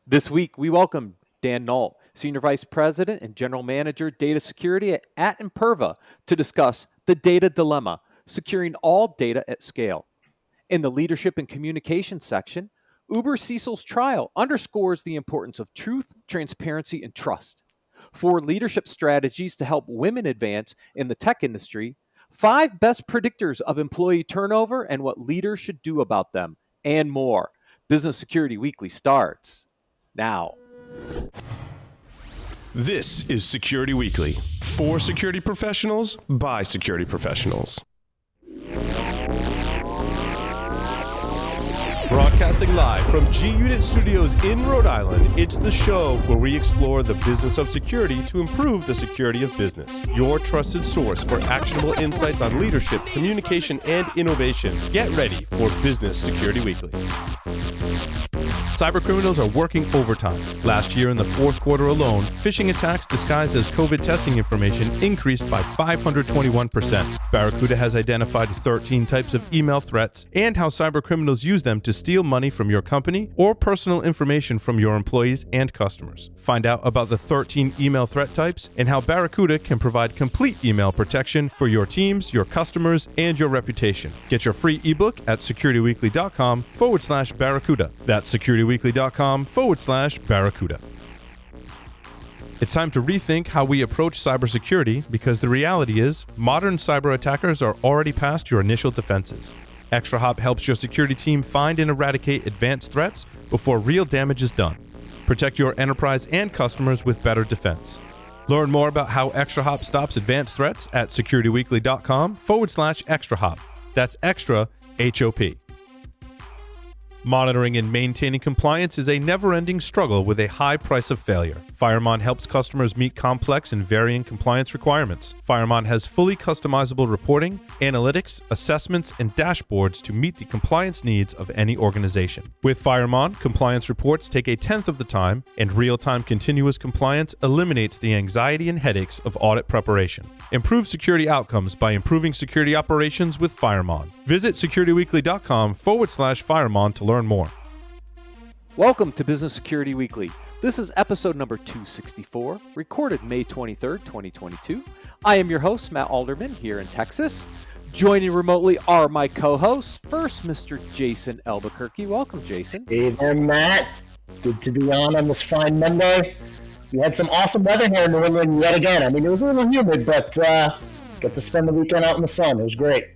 This week, we welcome Dan Neault, Senior Vice President and General Manager, Data Security at Imperva, to discuss the data dilemma, securing all data at scale. In the Leadership and Communication section, Uber Cecil's trial underscores the importance of truth, transparency, and trust. 4 leadership strategies to help women advance in the tech industry, 5 best predictors of employee turnover and what leaders should do about them, and more. Business Security Weekly starts now. This is Security Weekly, for security professionals, by security professionals. Broadcasting live from G-Unit Studios in Rhode Island, it's the show where we explore the business of security to improve the security of business. Your trusted source for actionable insights on leadership, communication, and innovation. Get ready for Business Security Weekly. Cybercriminals are working overtime. Last year in the fourth quarter alone, phishing attacks disguised as COVID testing information increased by 521%. Barracuda has identified 13 types of email threats and how cybercriminals use them to steal money from your company or personal information from your employees and customers. Find out about the 13 email threat types and how Barracuda can provide complete email protection for your teams, your customers, and your reputation. Get your free ebook at securityweekly.com/Barracuda. That's securityweekly.com/Barracuda. It's time to rethink how we approach cybersecurity because the reality is modern cyber attackers are already past your initial defenses. ExtraHop helps your security team find and eradicate advanced threats before real damage is done. Protect your enterprise and customers with better defense. Learn more about how ExtraHop stops advanced threats at securityweekly.com/ExtraHop. That's extra HOP. Monitoring and maintaining compliance is a never-ending struggle with a high price of failure. FIREMON helps customers meet complex and varying compliance requirements. FIREMON has fully customizable reporting, analytics, assessments, and dashboards to meet the compliance needs of any organization. With FIREMON, compliance reports take a tenth of the time, and real-time continuous compliance eliminates the anxiety and headaches of audit preparation. Improve security outcomes by improving security operations with FIREMON. Visit securityweekly.com/FIREMON to learn more. Welcome to Business Security Weekly. This is episode number 264, recorded May 23rd, 2022. I am your host, Matt Alderman, here in Texas. Joining remotely are my co-hosts. First, Mr. Jason Albuquerque. Welcome, Jason. Hey there, Matt. Good to be on this fine Monday. We had some awesome weather here in New England yet again. I mean, it was a little humid, but got to spend the weekend out in the sun. It was great.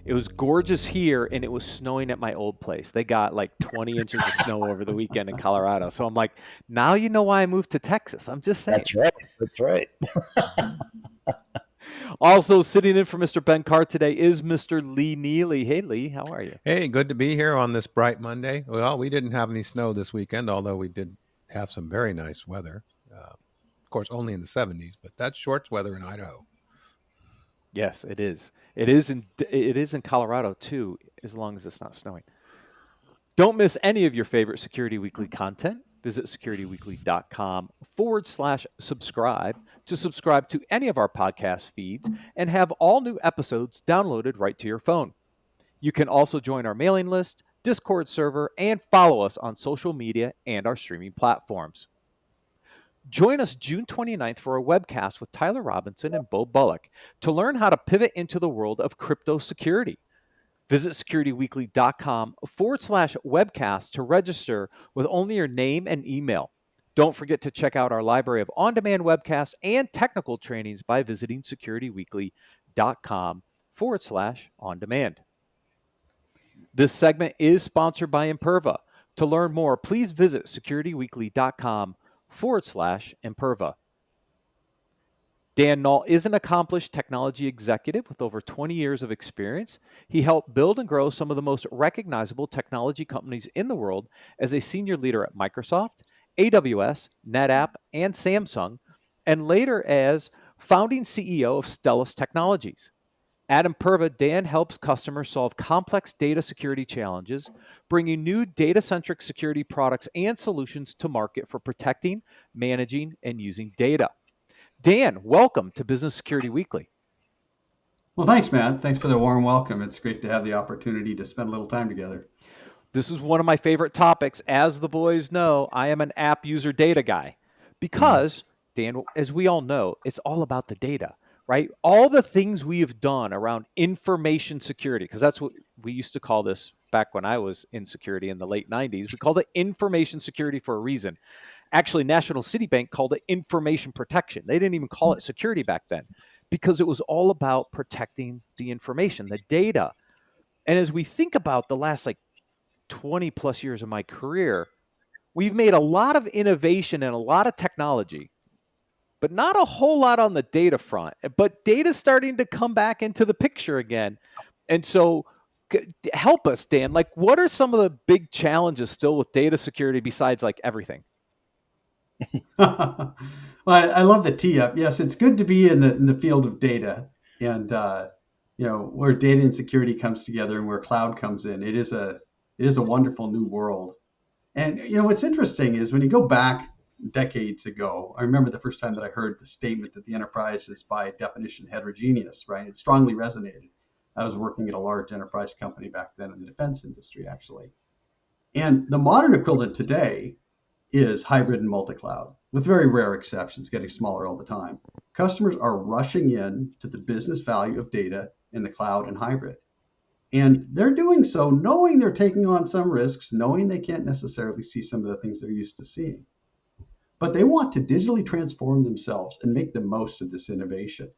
It was gorgeous here, and it was snowing at my old place. They got like 20 inches of snow over the weekend in Colorado. So I'm like, now you know why I moved to Texas. I'm just saying. That's right. Also sitting in for Mr. Ben Carr today is Mr. Lee Neely. Hey, Lee, how are you? Hey, good to be here on this bright Monday. Well, we didn't have any snow this weekend, although we did have some very nice weather. Of course, only in the 70s, but that's shorts weather in Idaho. Yes, it is. It is in Colorado too, as long as it's not snowing. Don't miss any of your favorite Security Weekly content. Visit securityweekly.com/subscribe to subscribe to any of our podcast feeds and have all new episodes downloaded right to your phone. You can also join our mailing list, Discord server, and follow us on social media and our streaming platforms. Join us June 29th for a webcast with Tyler Robinson and Bo Bullock to learn how to pivot into the world of crypto security. Visit securityweekly.com/webcast to register with only your name and email. Don't forget to check out our library of on-demand webcasts and technical trainings by visiting securityweekly.com/on-demand. This segment is sponsored by Imperva. To learn more, please visit securityweekly.com/Imperva. Dan Neault is an accomplished technology executive with over 20 years of experience. He helped build and grow some of the most recognizable technology companies in the world as a senior leader at Microsoft, AWS, NetApp, and Samsung, and later as founding CEO of Stellus Technologies. At Imperva, Dan helps customers solve complex data security challenges, bringing new data-centric security products and solutions to market for protecting, managing, and using data. Dan, welcome to Business Security Weekly. Well, thanks, Matt. Thanks for the warm welcome. It's great to have the opportunity to spend a little time together. This is one of my favorite topics. As the boys know, I am an app user data guy because, Dan, as we all know, it's all about the data, right? All the things we have done around information security, because that's what we used to call this back when I was in security in the late 90s. We called it information security for a reason. Actually, National City Bank called it information protection. They didn't even call it security back then because it was all about protecting the information, the data. And as we think about the last 20 plus years of my career, we've made a lot of innovation and a lot of technology, but not a whole lot on the data front. But data's starting to come back into the picture again. And so help us, Dan, what are some of the big challenges still with data security besides everything? Well, I love the tee up. Yes, it's good to be in the field of data, and where data and security comes together and where cloud comes in. It is a wonderful new world. And what's interesting is when you go back decades ago, I remember the first time that I heard the statement that the enterprise is by definition heterogeneous, right? It strongly resonated. I was working at a large enterprise company back then in the defense industry, actually. And the modern equivalent today is hybrid and multi-cloud, with very rare exceptions, getting smaller all the time. Customers are rushing in to the business value of data in the cloud and hybrid. And they're doing so knowing they're taking on some risks, knowing they can't necessarily see some of the things they're used to seeing. But they want to digitally transform themselves and make the most of this innovation.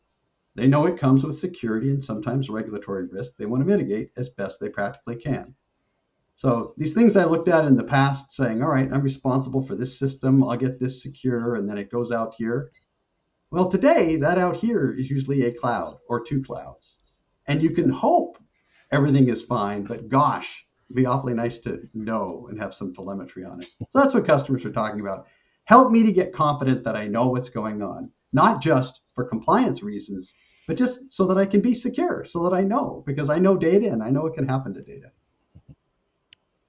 They know it comes with security and sometimes regulatory risk they want to mitigate as best they practically can. So these things I looked at in the past saying, all right, I'm responsible for this system, I'll get this secure, and then it goes out here. Well, today, that out here is usually a cloud or two clouds. And you can hope everything is fine, but gosh, it'd be awfully nice to know and have some telemetry on it. So that's what customers are talking about. Help me to get confident that I know what's going on, not just for compliance reasons, but just so that I can be secure, so that I know, because I know data and I know what can happen to data.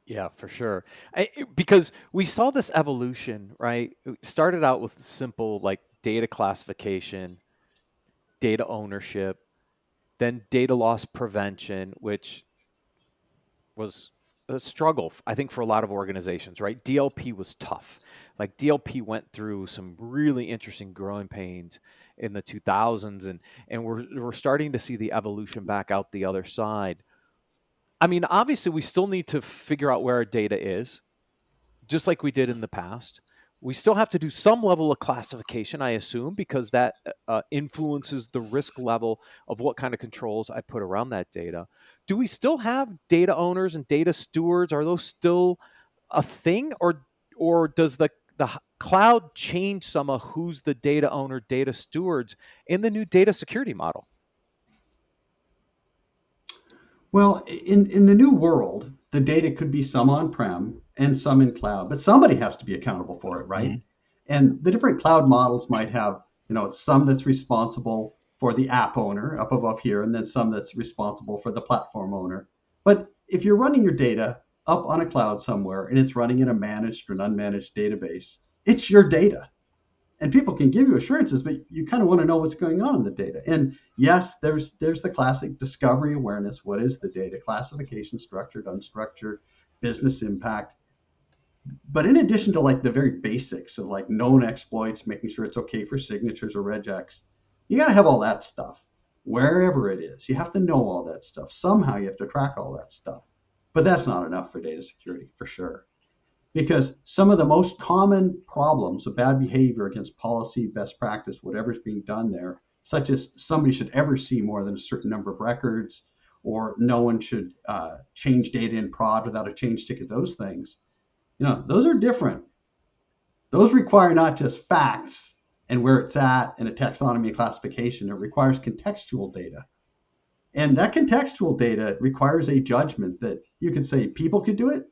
Yeah, for sure. Because we saw this evolution, right? It started out with simple data classification, data ownership, then data loss prevention, which was a struggle, I think, for a lot of organizations, right? DLP was tough. DLP went through some really interesting growing pains in the 2000s, and we're starting to see the evolution back out the other side. I mean, obviously, we still need to figure out where our data is, just like we did in the past. We still have to do some level of classification, I assume, because that influences the risk level of what kind of controls I put around that data. Do we still have data owners and data stewards? Are those still a thing, or does the cloud change some of who's the data owner, data stewards in the new data security model? Well, in the new world, the data could be some on-prem and some in cloud, but somebody has to be accountable for it, right? Mm-hmm. And the different cloud models might have, some that's responsible for the app owner up above here, and then some that's responsible for the platform owner. But if you're running your data up on a cloud somewhere and it's running in a managed or an unmanaged database, it's your data. And people can give you assurances, but you kind of want to know what's going on in the data. And yes, there's the classic discovery awareness. What is the data? Classification, structured, unstructured, business impact. But in addition to the very basics of known exploits, making sure it's okay for signatures or regex, you got to have all that stuff wherever it is. You have to know all that stuff. Somehow you have to track all that stuff. But that's not enough for data security, for sure. Because some of the most common problems of bad behavior against policy, best practice, whatever's being done there, such as somebody should ever see more than a certain number of records, or no one should change data in prod without a change ticket, those things, those are different. Those require not just facts and where it's at and a taxonomy and classification. It requires contextual data. And that contextual data requires a judgment that you could say people could do it.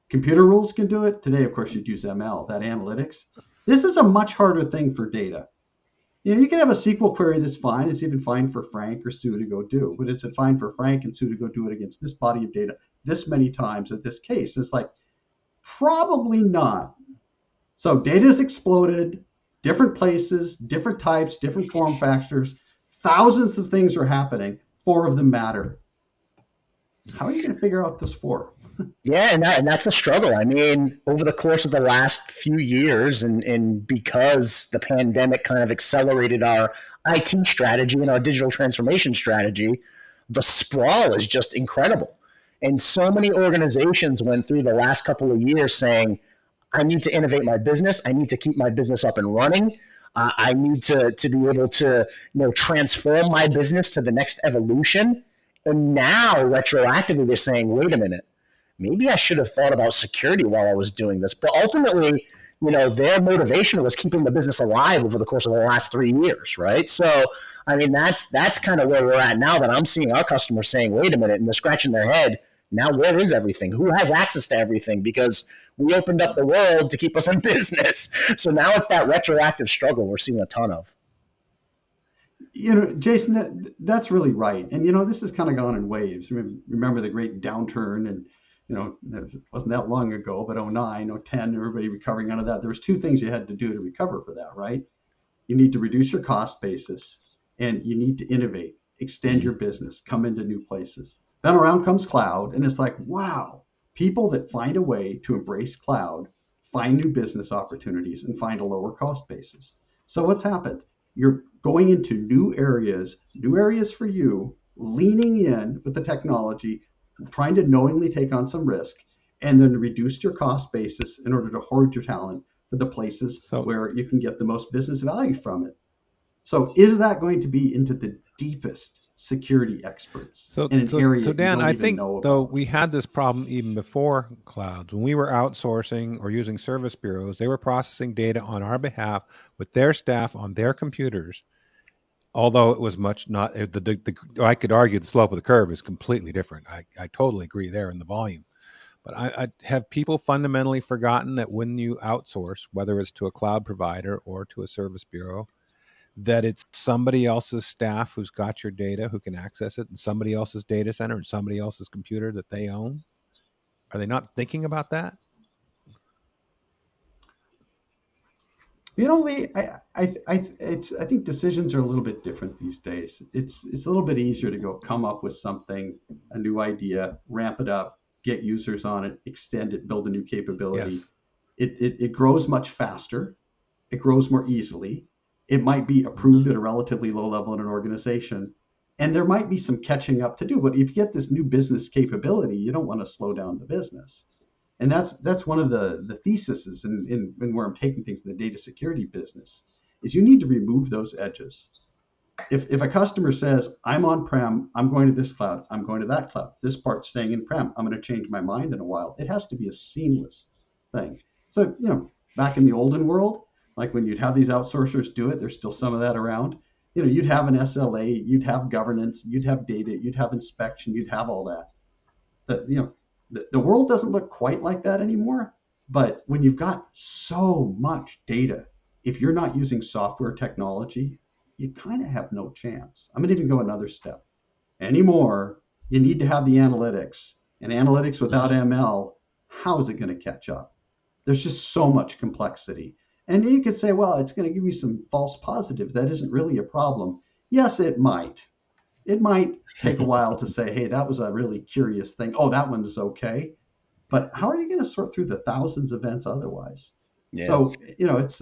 Computer rules can do it. Today, of course, you'd use ML, that analytics. This is a much harder thing for data. You can have a SQL query that's fine. It's even fine for Frank or Sue to go do. But is it fine for Frank and Sue to go do it against this body of data this many times at this case? It's probably not. So data has exploded, different places, different types, different form factors. Thousands of things are happening. 4 of them matter. How are you going to figure out those 4? Yeah, and that's a struggle. I mean, over the course of the last few years, and because the pandemic kind of accelerated our IT strategy and our digital transformation strategy, the sprawl is just incredible. And so many organizations went through the last couple of years saying, I need to innovate my business. I need to keep my business up and running. I need to be able to transform my business to the next evolution. And now retroactively they're saying, wait a minute, maybe I should have thought about security while I was doing this. But ultimately, their motivation was keeping the business alive over the course of the last 3 years, right? So, I mean, that's kind of where we're at now. That I'm seeing our customers saying, "Wait a minute," and they're scratching their head. Now, where is everything? Who has access to everything? Because we opened up the world to keep us in business. So now it's that retroactive struggle we're seeing a ton of. Jason, that's really right. And, this has kind of gone in waves. Remember the great downturn, and, it wasn't that long ago, but 09, 010, everybody recovering out of that. There was two things you had to do to recover for that, right? You need to reduce your cost basis, and you need to innovate, extend your business, come into new places. Then around comes cloud, and it's like, wow, people that find a way to embrace cloud, find new business opportunities, and find a lower cost basis. So what's happened? You're going into new areas for you, leaning in with the technology, trying to knowingly take on some risk, and then reduce your cost basis in order to hoard your talent for the places where you can get the most business value from it. So is that going to be into the deepest security experts in an area so Dan, you don't I even think know though about? we had this problem even before clouds. When we were outsourcing or using service bureaus, they were processing data on our behalf with their staff on their computers. Although it was much not I could argue the slope of the curve is completely different. I totally agree there in the volume. But I have people fundamentally forgotten that when you outsource, whether it's to a cloud provider or to a service bureau, that it's somebody else's staff who's got your data, who can access it, and somebody else's data center and somebody else's computer that they own? Are they not thinking about that? Lee, I think decisions are a little bit different these days. It's a little bit easier to come up with something, a new idea, ramp it up, get users on it, extend it, build a new capability. Yes. It grows much faster. It grows more easily. It might be approved at a relatively low level in an organization, and there might be some catching up to do. But if you get this new business capability, you don't want to slow down the business. And that's one of the theses in where I'm taking things in the data security business is you need to remove those edges. If a customer says, I'm on-prem, I'm going to this cloud, I'm going to that cloud, this part's staying in-prem, I'm going to change my mind in a while, it has to be a seamless thing. So, back in the olden world, like when you'd have these outsourcers do it, there's still some of that around. You'd have an SLA, you'd have governance, you'd have data, you'd have inspection, you'd have all that. The world doesn't look quite like that anymore. But when you've got so much data, if you're not using software technology, you kind of have no chance. I'm going to even go another step. Anymore, you need to have the analytics. And analytics without ML, how is it going to catch up? There's just so much complexity. And you could say, well, it's going to give you some false positives. That isn't really a problem. Yes, it might. It might take a while to say, hey, that was a really curious thing. Oh, that one's okay. But how are you going to sort through the thousands of events otherwise? Yeah. So, it's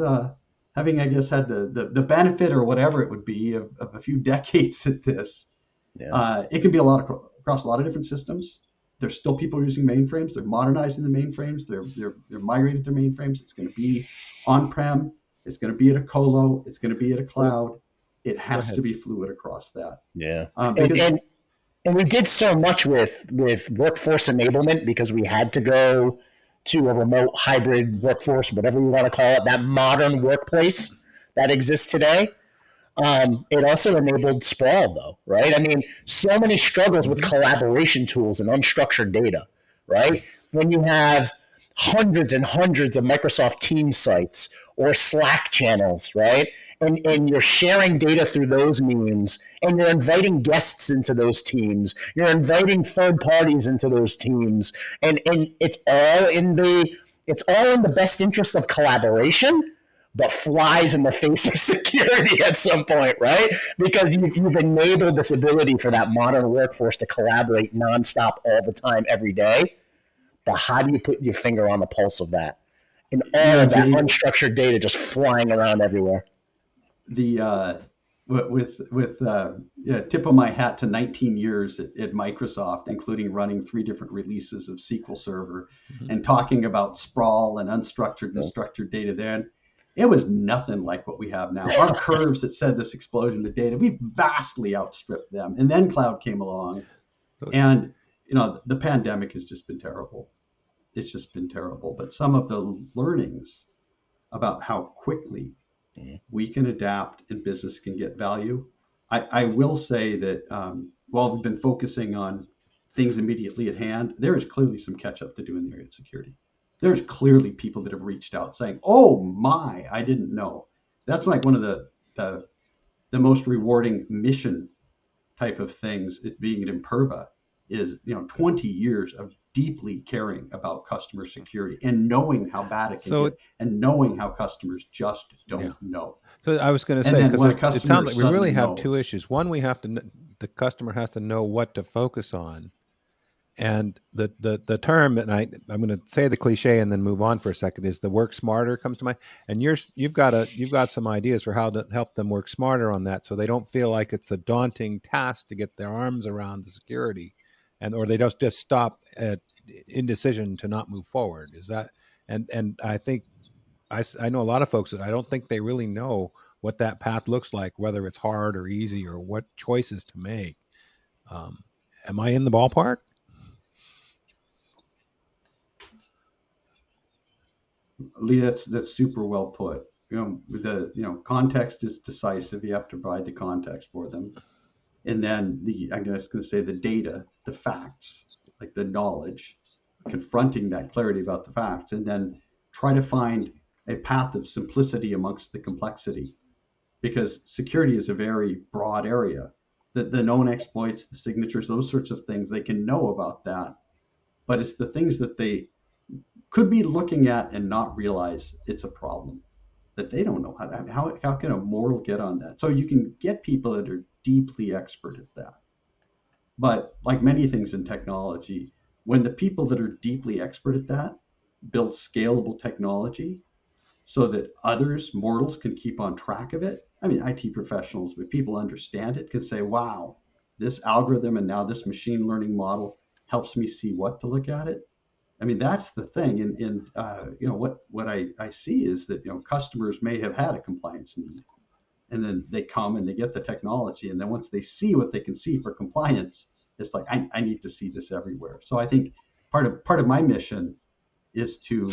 having, I guess, had the benefit or whatever it would be of a few decades at this. Yeah. It can be a lot across a lot of different systems. There's still people using mainframes. They're modernizing the mainframes. They're migrating their mainframes. It's going to be on-prem. It's going to be at a colo. It's going to be at a cloud. It has to be fluid across that. Yeah. And we did so much with workforce enablement because we had to go to a remote hybrid workforce, whatever we want to call it, that modern workplace that exists today. It also enabled sprawl, though, right? I mean, so many struggles with collaboration tools and unstructured data, right? When you have hundreds and hundreds of Microsoft Teams sites or Slack channels, right? And you're sharing data through those means, and you're inviting guests into those teams. You're inviting third parties into those teams, and it's all in the best interest of collaboration, but flies in the face of security at some point, right? Because you've enabled this ability for that modern workforce to collaborate nonstop all the time, every day. but how do you put your finger on the pulse of that? And all You know, of that Jay, unstructured data just flying around everywhere. the tip of my hat to 19 years at Microsoft, including running 3 different releases of SQL Server and talking about sprawl and unstructured and structured data then. It was nothing like what we have now. Our curves that said this explosion of data, we vastly outstripped them. And then cloud came along, and you know, the pandemic has just been terrible. It's just been terrible. But some of the learnings about how quickly we can adapt and business can get value. I will say that while we've been focusing on things immediately at hand, there is clearly some catch up to do in the area of security. There's clearly people that have reached out saying, "Oh my, I didn't know." That's like one of the most rewarding mission type of things. It being at Imperva is, you know, 20 years of deeply caring about customer security and knowing how bad it can get and knowing how customers just don't know. So I was going to And say, then when a because it customer sounds like we really suddenly have two knows. issues. One, we have to, the customer has to know what to focus on. And the term, and I'm going to say the cliche and then move on for a second, is the work smarter comes to mind. And you've got some ideas for how to help them work smarter on that, so they don't feel like it's a daunting task to get their arms around the security, or they just stop at indecision to not move forward. Is that, and I think I know a lot of folks that I don't think they really know what that path looks like, whether it's hard or easy or what choices to make. Am I in the ballpark? Lee, that's super well put. You know, context is decisive. You have to provide the context for them, and then I'm just going to say the data, the facts, like the knowledge, confronting that clarity about the facts, and then try to find a path of simplicity amongst the complexity, because security is a very broad area. The known exploits, the signatures, those sorts of things, they can know about that, but it's the things that they could be looking at and not realize it's a problem that they don't know how can a mortal get on that. So you can get people that are deeply expert at that, but like many things in technology, when the people that are deeply expert at that build scalable technology so that others, mortals, can keep on track of it. I mean, IT professionals, but people understand it, can say, wow, this algorithm and now this machine learning model helps me see what to look at it. I mean, that's the thing. And you know, what I see is that, you know, customers may have had a compliance need, and then they come and they get the technology, and then once they see what they can see for compliance, it's like, I need to see this everywhere. So I think part of my mission is to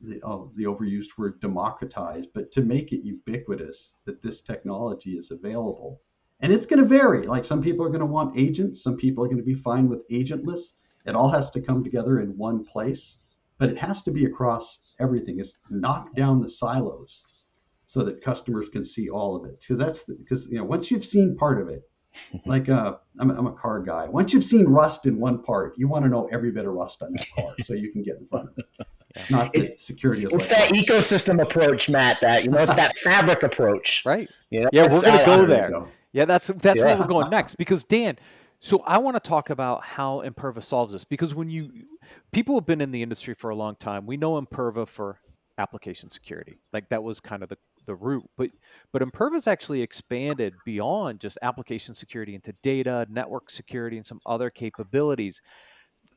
the overused word democratize, but to make it ubiquitous that this technology is available. And it's going to vary. Like, some people are going to want agents, some people are going to be fine with agentless. It all has to come together in one place, but it has to be across everything. It's knock down the silos so that customers can see all of it. So that's because, you know, once you've seen part of it, like I'm a car guy. Once you've seen rust in one part, you want to know every bit of rust on that car so you can get in front of it. Not that security is It's like that ecosystem approach, Matt. That, you know, it's that fabric approach, Right. You know, Yeah, we're going to go there you there. go. Yeah, that's Yeah. where we're going next. Because Dan, so I want to talk about how Imperva solves this. Because people have been in the industry for a long time. We know Imperva for application security. Like, that was kind of the root. But Imperva's actually expanded beyond just application security into data, network security, and some other capabilities.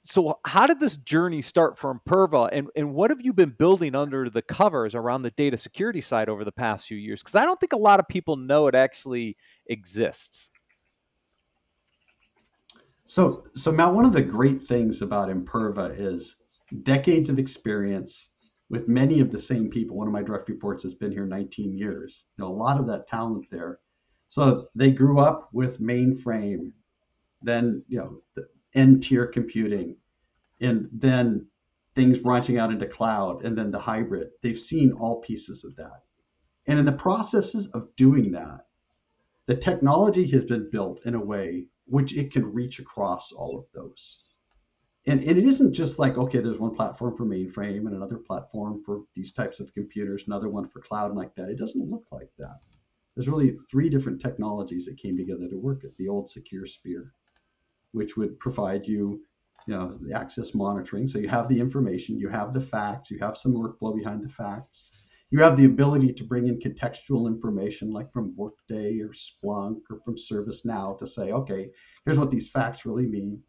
So how did this journey start for Imperva, and what have you been building under the covers around the data security side over the past few years? Because I don't think a lot of people know it actually exists. So Matt, one of the great things about Imperva is decades of experience with many of the same people. One of my direct reports has been here 19 years. You know, a lot of that talent there. So they grew up with mainframe, then, you know, the end-tier computing, and then things branching out into cloud, and then the hybrid. They've seen all pieces of that. And in the processes of doing that, the technology has been built in a way which it can reach across all of those. And it isn't just like, okay, there's one platform for mainframe and another platform for these types of computers, another one for cloud, and like that. It doesn't look like that. There's really 3 different technologies that came together to work at the old secure sphere, which would provide you the access monitoring. So you have the information, you have the facts, you have some workflow behind the facts. You have the ability to bring in contextual information like from Workday or Splunk or from ServiceNow to say, okay, here's what these facts really mean.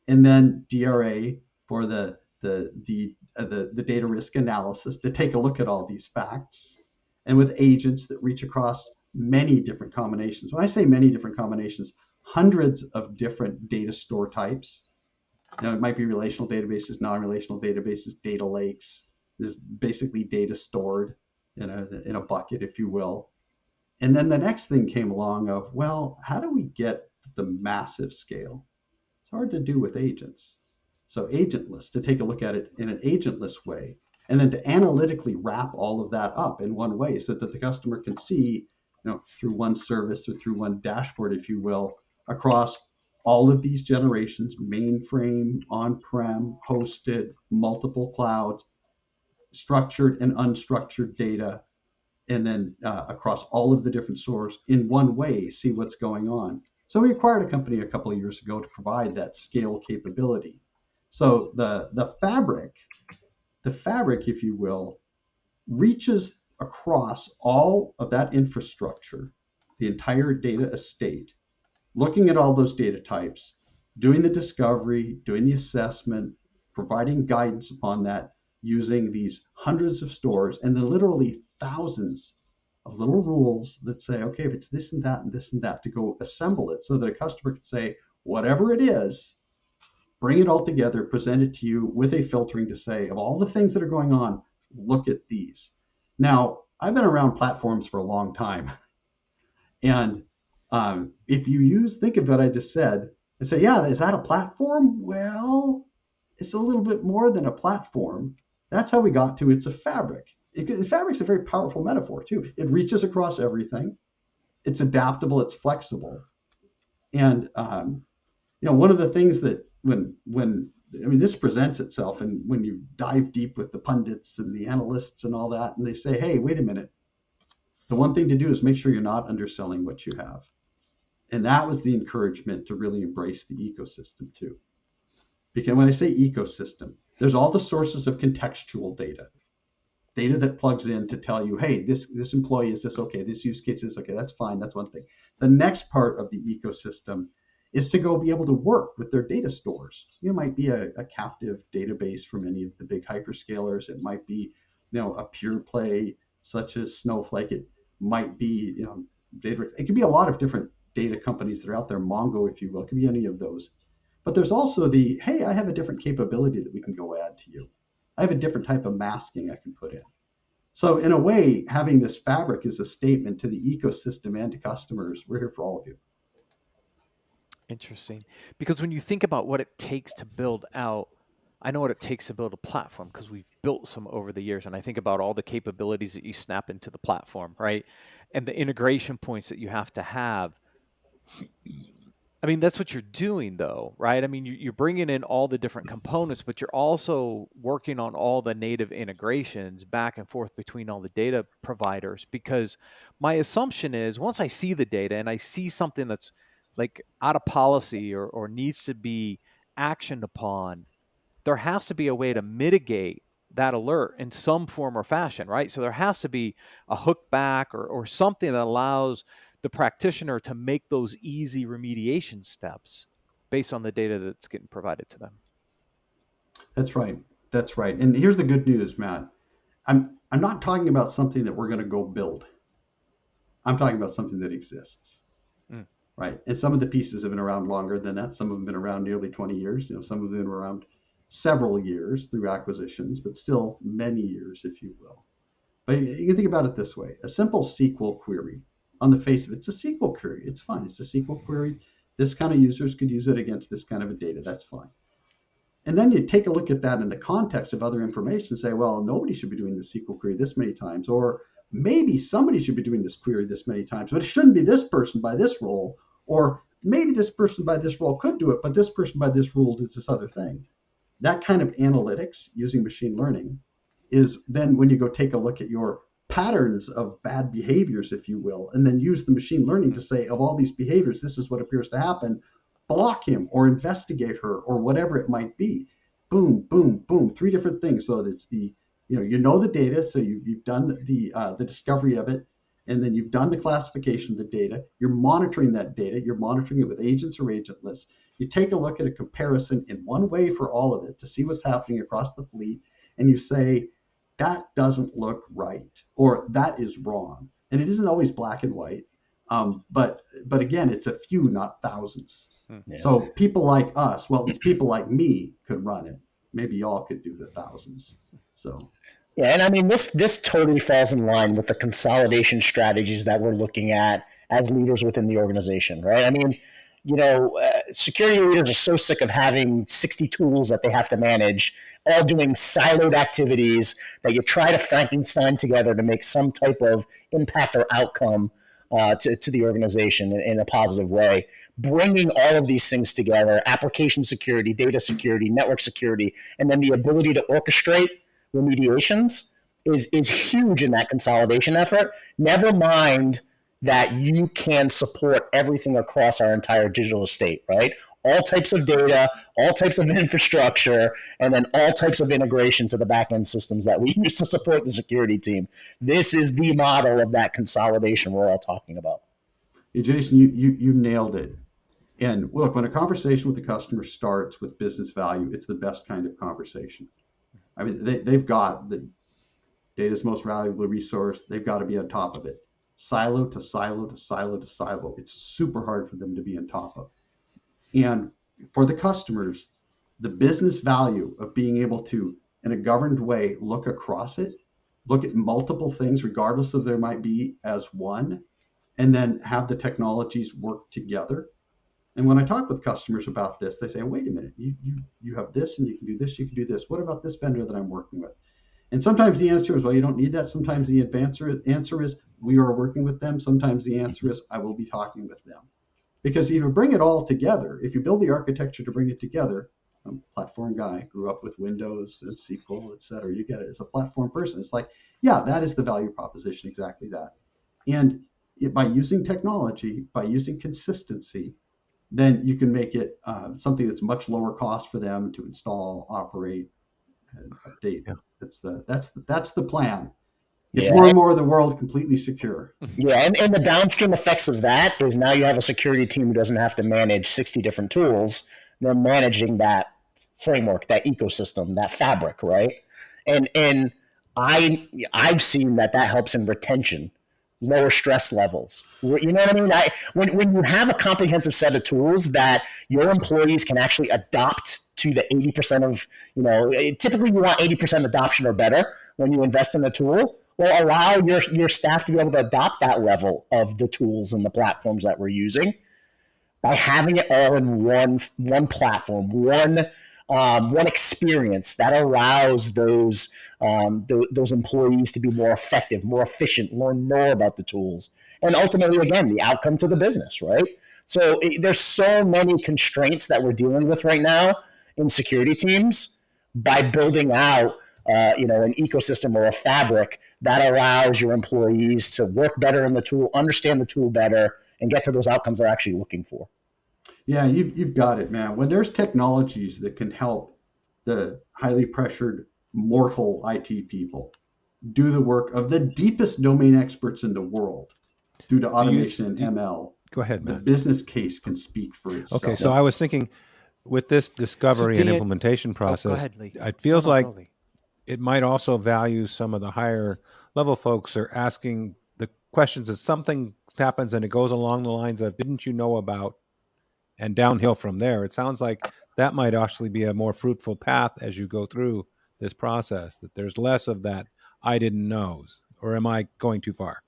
And then DRA for the data risk analysis to take a look at all these facts, and with agents that reach across many different combinations. When I say many different combinations, hundreds of different data store types. It might be relational databases, non-relational databases, data lakes. There's basically data stored in a bucket, if you will. And then the next thing came along of, well, how do we get the massive scale? It's hard to do with agents. So agentless, to take a look at it in an agentless way, and then to analytically wrap all of that up in one way so that the customer can see, through one service or through one dashboard, if you will, across all of these generations, mainframe, on-prem, hosted, multiple clouds, structured and unstructured data, and then across all of the different sources in one way, see what's going on. So we acquired a company a couple of years ago to provide that scale capability. So the fabric, if you will, reaches across all of that infrastructure, the entire data estate, looking at all those data types, doing the discovery, doing the assessment, providing guidance upon that, using these hundreds of stores and then literally thousands of little rules that say, okay, if it's this and that and this and that, to go assemble it so that a customer can say, whatever it is, bring it all together, present it to you with a filtering to say, of all the things that are going on, look at these. Now, I've been around platforms for a long time. And if you think of what I just said and say, yeah, is that a platform? Well, it's a little bit more than a platform. That's how we got to it's a fabric. Fabric's a very powerful metaphor too. It reaches across everything. It's adaptable. It's flexible. And one of the things that when this presents itself, and when you dive deep with the pundits and the analysts and all that, and they say, hey, wait a minute. The one thing to do is make sure you're not underselling what you have. And that was the encouragement to really embrace the ecosystem too. Because when I say ecosystem, there's all the sources of contextual data that plugs in to tell you, hey, this employee is this, okay, this use case is okay, that's fine, that's one thing. The next part of the ecosystem is to go be able to work with their data stores. It might be a captive database from any of the big hyperscalers. It might be, a pure play such as Snowflake. It might be, data. It could be a lot of different data companies that are out there. Mongo, if you will, it could be any of those. But there's also hey, I have a different capability that we can go add to you. I have a different type of masking I can put in. So in a way, having this fabric is a statement to the ecosystem and to customers. We're here for all of you. Interesting. Because when you think about what it takes to build out, I know what it takes to build a platform because we've built some over the years. And I think about all the capabilities that you snap into the platform, right? And the integration points that you have to have. That's what you're doing though, right? You're bringing in all the different components, but you're also working on all the native integrations back and forth between all the data providers. Because my assumption is once I see the data and I see something that's like out of policy or needs to be actioned upon, there has to be a way to mitigate that alert in some form or fashion, right? So there has to be a hook back or something that allows the practitioner to make those easy remediation steps based on the data that's getting provided to them. That's right. That's right. And here's the good news, Matt. I'm not talking about something that we're going to go build. I'm talking about something that exists. Right. And some of the pieces have been around longer than that. Some of them have been around nearly 20 years. Some of them are around several years through acquisitions, but still many years, if you will. But you can think about it this way. A simple SQL query, on the face of it, it's a SQL query. It's fine. It's a SQL query. This kind of users could use it against this kind of a data. That's fine. And then you take a look at that in the context of other information and say, well, nobody should be doing the SQL query this many times, or maybe somebody should be doing this query this many times, but it shouldn't be this person by this role, or maybe this person by this role could do it, but this person by this role did this other thing. That kind of analytics using machine learning is then when you go take a look at your patterns of bad behaviors, if you will, and then use the machine learning to say, of all these behaviors, this is what appears to happen. block him or investigate her or whatever it might be. Boom, boom, boom, 3 different things. So it's the, you know the data, so you've done the discovery of it, and then you've done the classification of the data. You're monitoring that data. You're monitoring it with agents or agentless. You take a look at a comparison in one way for all of it to see what's happening across the fleet, and you say, that doesn't look right, or that is wrong. And it isn't always black and white, but again, it's a few, not thousands. Yeah. So people like us, well, people like me could run it. Maybe y'all could do the thousands. So. Yeah, and I mean this totally falls in line with the consolidation strategies that we're looking at as leaders within the organization, right? I mean, security leaders are so sick of having 60 tools that they have to manage, all doing siloed activities that you try to Frankenstein together to make some type of impact or outcome to the organization in a positive way. Bringing all of these things together, application security, data security, network security, and then the ability to orchestrate remediations is huge in that consolidation effort. Never mind that you can support everything across our entire digital estate, right? All types of data, all types of infrastructure, and then all types of integration to the back-end systems that we use to support the security team. This is the model of that consolidation we're all talking about. Hey, Jason, you nailed it. And look, when a conversation with the customer starts with business value, it's the best kind of conversation. I mean, they've got the data's most valuable resource. They've got to be on top of it. Silo to silo to silo to silo. It's super hard for them to be on top of. And for the customers, the business value of being able to, in a governed way, look across it, look at multiple things, regardless of there might be as one, and then have the technologies work together. And when I talk with customers about this, they say, wait a minute, you have this and you can do this, you can do this. What about this vendor that I'm working with? And sometimes the answer is, well, you don't need that. Sometimes the answer is, we are working with them. Sometimes the answer is, I will be talking with them. Because if you bring it all together, if you build the architecture to bring it together, I'm a platform guy, grew up with Windows and SQL, et cetera. You get it as a platform person. It's like, yeah, that is the value proposition, exactly that. And by using technology, by using consistency, then you can make it something that's much lower cost for them to install, operate, and update. Yeah. That's the plan. Get more and more of the world completely secure. Yeah, and the downstream effects of that is now you have a security team who doesn't have to manage 60 different tools. They're managing that framework, that ecosystem, that fabric, right? And I've seen that helps in retention, lower stress levels. You know what I mean? When you have a comprehensive set of tools that your employees can actually adopt to the 80% of, typically you want 80% adoption or better when you invest in a tool. Well, allow your staff to be able to adopt that level of the tools and the platforms that we're using by having it all in one platform, one experience that allows those employees to be more effective, more efficient, learn more about the tools, and ultimately, again, the outcome to the business, right? So there's so many constraints that we're dealing with right now in security teams by building out an ecosystem or a fabric that allows your employees to work better in the tool, understand the tool better, and get to those outcomes they're actually looking for. Yeah, you've got it, man. When there's technologies that can help the highly pressured mortal IT people do the work of the deepest domain experts in the world due to automation and ML, go ahead, Matt. The business case can speak for itself. Okay, so I was thinking with this discovery and implementation process, it feels like it might also value some of the higher level folks are asking the questions that something happens and it goes along the lines of, didn't you know about, and downhill from there. It sounds like that might actually be a more fruitful path as you go through this process, that there's less of that I didn't know, or am I going too far?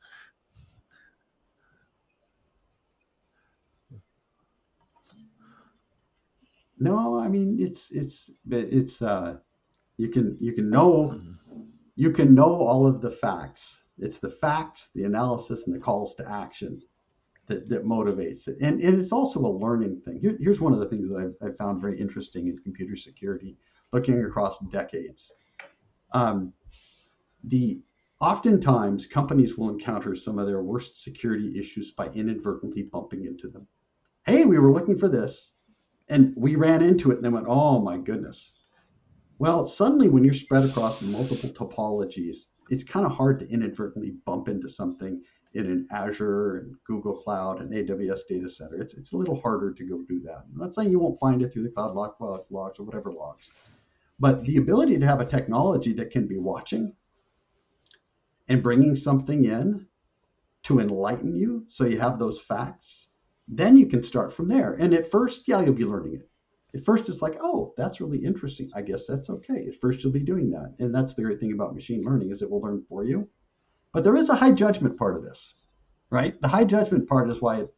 No, I mean it's you can know all of the facts. It's the facts, the analysis, and the calls to action that motivates it. And it's also a learning thing. Here's one of the things that I found very interesting in computer security, looking across decades. Oftentimes companies will encounter some of their worst security issues by inadvertently bumping into them. Hey, we were looking for this. And we ran into it and then went, oh my goodness. Well, suddenly when you're spread across multiple topologies, it's kind of hard to inadvertently bump into something in an Azure and Google Cloud and AWS data center. It's a little harder to go do that. I'm not saying you won't find it through the cloud logs or whatever logs, but the ability to have a technology that can be watching and bringing something in to enlighten you so you have those facts, then you can start from there. And at first, yeah, you'll be learning it. At first, it's like, oh, that's really interesting. I guess that's okay. At first, you'll be doing that. And that's the great thing about machine learning is it will learn for you. But there is a high judgment part of this, right? The high judgment part is why it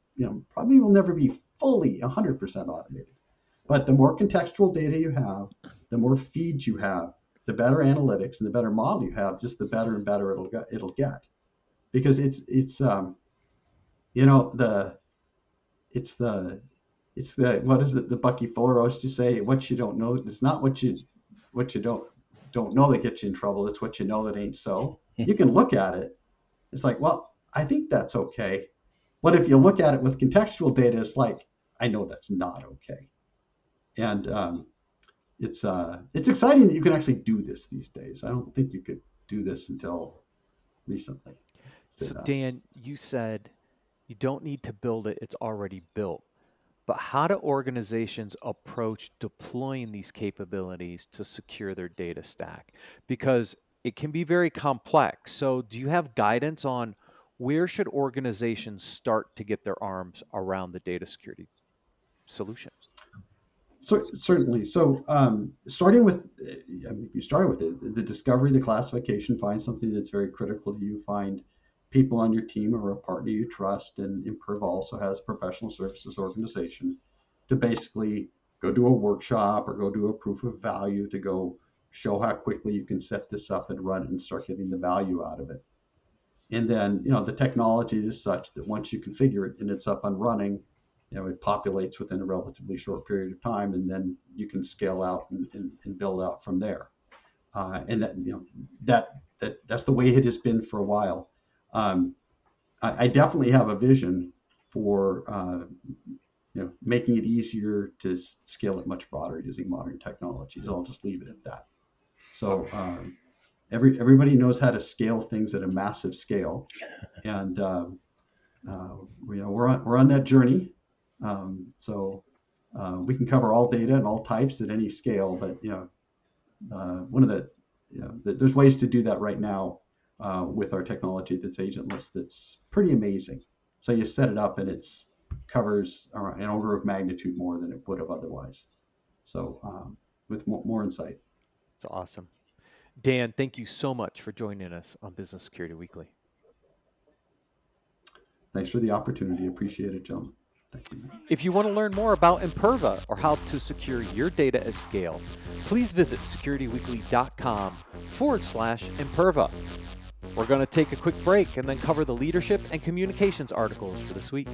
probably will never be fully 100% automated. But the more contextual data you have, the more feeds you have, the better analytics and the better model you have, just the better and better it'll get. Because it's what is it, the Bucky Fuller used to say, what you don't know, it's not what you don't know that gets you in trouble, it's what you know that ain't so. You can look at it, it's like, well, I think that's okay. What if you look at it with contextual data, it's like, I know that's not okay. And it's exciting that you can actually do this these days. I don't think you could do this until recently. So Dan, you said you don't need to build it, it's already built. But how do organizations approach deploying these capabilities to secure their data stack? Because it can be very complex. So do you have guidance on where should organizations start to get their arms around the data security solution? So certainly. So starting with, you started with it, the discovery, the classification, find something that's very critical to you, find people on your team or a partner you trust, and Imperva also has a professional services organization to basically go do a workshop or go do a proof of value to go show how quickly you can set this up and run it and start getting the value out of it. And then, the technology is such that once you configure it and it's up and running, it populates within a relatively short period of time, and then you can scale out and build out from there. And that's the way it has been for a while. I definitely have a vision for making it easier to scale it much broader using modern technologies. I'll just leave it at that. So everybody knows how to scale things at a massive scale, and we're on that journey. So we can cover all data and all types at any scale, but one of there's ways to do that right now. With our technology that's agentless, that's pretty amazing. So you set it up and it covers an order of magnitude more than it would have otherwise. So with more insight. It's awesome. Dan, thank you so much for joining us on Business Security Weekly. Thanks for the opportunity. Appreciate it, John. Thank you. If you want to learn more about Imperva or how to secure your data at scale, please visit securityweekly.com/Imperva. We're going to take a quick break and then cover the leadership and communications articles for this week.